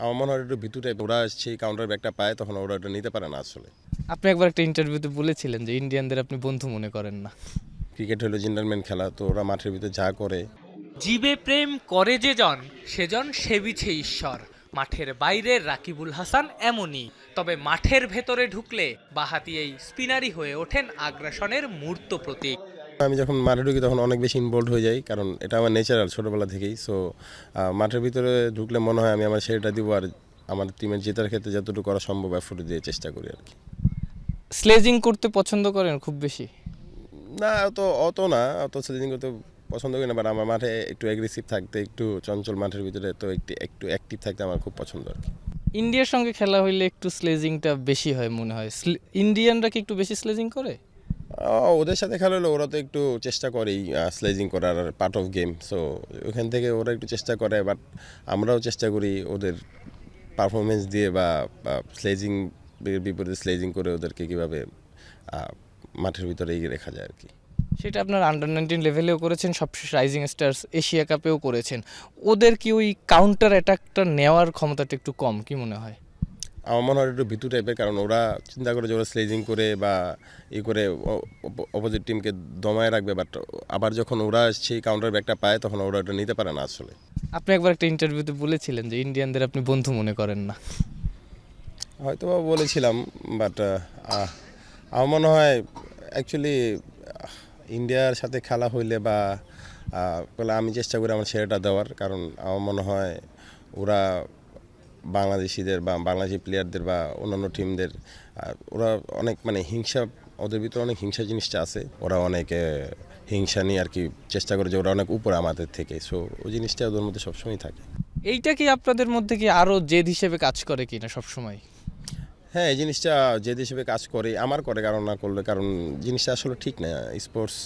আমার মনে হয় একটু ভীতু টাইপ। ওরা সেই কাউন্টার ব্যাকটা পায় তখন ওরা ওটা নিতে পারে না আসলে। আপনি একবার একটা ইন্টারভিউতে বলেছিলেন যে ইন্ডিয়ানদের আপনি বন্ধু মনে করেন না। ক্রিকেট হলো জেন্টলম্যান খেলা, তো ওরা মাঠের ভিতরে যা করে। জীবে প্রেম করে যে জন সেজন সেবিছে ঈশ্বর। মাঠের বাইরে রাকিবুল হাসান এমনই, তবে মাঠের ভেতরে ঢুকলে বাঁহাতি এই স্পিনারই হয়ে ওঠেন আগ্রাসনের মূর্ত প্রতীক। আমি যখন মাঠে ঢুকি তখন অনেক বেশি ইনভলভ হয়ে যাই, কারণ এটা আমার ন্যাচারাল ছোটোবেলা থেকেই। সো মাঠের ভিতরে ঢুকলে মনে হয় আমি আমার সেটা দিব, আর আমার টিমের জেতার ক্ষেত্রে যতটুকু করা সম্ভব এফোর্ট দিয়ে চেষ্টা করি আর কি। স্লেজিং করতে পছন্দ করেন খুব বেশি? না, অত না, অত সেলিং করতে পছন্দ করি না, বাট আমার মাঠে একটু অ্যাগ্রেসিভ থাকতে, একটু চঞ্চল মাঠের ভিতরে তো একটু অ্যাক্টিভ থাকতে আমার খুব পছন্দ আর কি। ইন্ডিয়ার সঙ্গে খেলা হইলে একটু স্লেজিংটা বেশি হয় মনে হয়। ইন্ডিয়ানরা কি একটু বেশি স্লেজিং করে? ওদের সাথে খেলা হলে ওরা তো একটু চেষ্টা করেই স্লেজিং করার, পার্ট অফ গেম। সো ওখান থেকে ওরা একটু চেষ্টা করে, বাট আমরাও চেষ্টা করি ওদের পারফরমেন্স দিয়ে বা স্লেজিং বিপরীতে স্লেজিং করে ওদেরকে কীভাবে মাঠের ভিতরে এগিয়ে রাখা যায় আর কি। সেটা আপনার আন্ডার 19 লেভেলেও করেছেন, সবশেষ রাইজিং স্টার্স এশিয়া কাপেও করেছেন। ওদের কি ওই কাউন্টার অ্যাটাকটা নেওয়ার ক্ষমতাটা একটু কম কি মনে হয়? আমার মনে হয় একটু ভীতু টাইপের, কারণ ওরা চিন্তা করে যে ওরা স্লেজিং করে বা করে অপোজিট টিমকে দমায় রাখবে, বাট আবার যখন ওরা সেই কাউন্টার ব্যাকটা পায় তখন ওরা ওটা নিতে পারে না আসলে। আপনি একবার একটা ইন্টারভিউতে বলেছিলেন যে ইন্ডিয়ানদের আপনি বন্ধু মনে করেন না। হয়তো বা বলেছিলাম, বাট আমার মনে হয় অ্যাকচুয়ালি ইন্ডিয়ার সাথে খেলা হইলে বা বলে আমি চেষ্টা করি আমার সেরাটা দেওয়ার, কারণ আমার মনে হয় ওরা বাংলাদেশিদের বা বাংলাদেশি প্লেয়ারদের বা অন্যান্য টিমদের ওরা অনেক মানে হিংসা, ওদের ভিতরে অনেক হিংসা জিনিসটা আছে। ওরা অনেক হিংসা নিয়ে আর কি চেষ্টা করে যে ওরা অনেক উপরে আমাদের থেকে। সো ওই জিনিসটা ওদের মধ্যে সবসময় থাকে। এইটা কি আপনাদের মধ্যে কি আরও জেদ হিসেবে কাজ করে কিনা সবসময়? হ্যাঁ, এই জিনিসটা যে হিসেবে কাজ করে আমার করে, কারণ না করলে, কারণ জিনিসটা আসলে ঠিক না। স্পোর্টস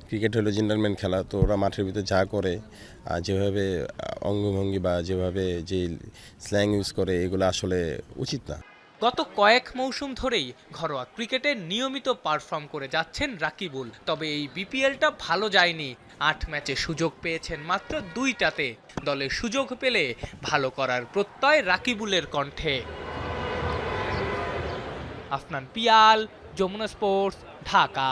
ক্রিকেট হলো জেন্টলম্যান খেলা, তো ওরা মাঠের ভিতরে যা করে, যেভাবে অঙ্গভঙ্গি বা যেভাবে যে স্ল্যাং ইউজ করে, এগুলো আসলে উচিত না। গত কয়েক মৌসুম ধরেই ঘরোয়া ক্রিকেটে নিয়মিত পারফর্ম করে যাচ্ছেন রাকিবুল, তবে এই বিপিএলটা ভালো যায়নি। 8 ম্যাচে সুযোগ পেয়েছেন মাত্র 2টাতে। দলে সুযোগ পেলে ভালো করার প্রত্যয় রাকিবুলের কণ্ঠে। আফনান পিয়াল, যমুনা স্পোর্টস, ঢাকা।